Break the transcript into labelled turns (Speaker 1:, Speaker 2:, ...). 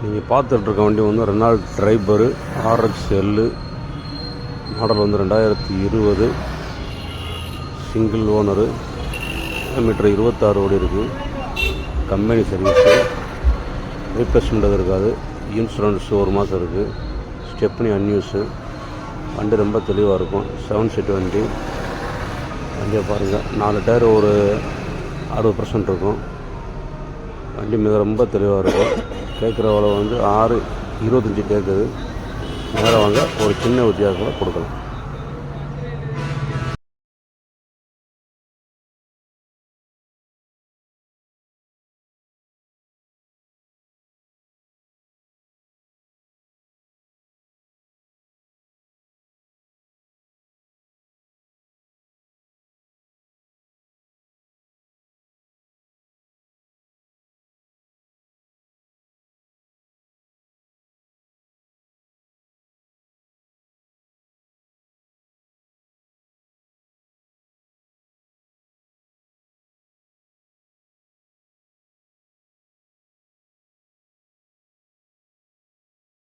Speaker 1: நீங்கள் பார்த்துட்ருக்க வண்டி வந்து ரெனால்ட் ட்ரைபரு RXL மாடல் வந்து 2020 சிங்கிள் ஓனரு, கிலோமீட்டர் 26 ஓடி இருக்குது. கம்பெனி சர்வீஸு, ரீப்ளேஸ்மெண்ட் இருக்காது. இன்சூரன்ஸ் 1 மாதம் இருக்குது. ஸ்டெப்னி அன்யூஸு. வண்டி ரொம்ப தெளிவாக இருக்கும். 7 சீட் வண்டி. வண்டியை பாருங்கள், 4 டயர் ஒரு 60% இருக்கும். வண்டி மிக ரொம்ப தெளிவாக இருக்கும். கேட்குற விலை வந்து 6.25 கேட்குது. நேரம் வாங்க, ஒரு சின்ன வித்தியாசத்தில் கொடுக்கலாம்.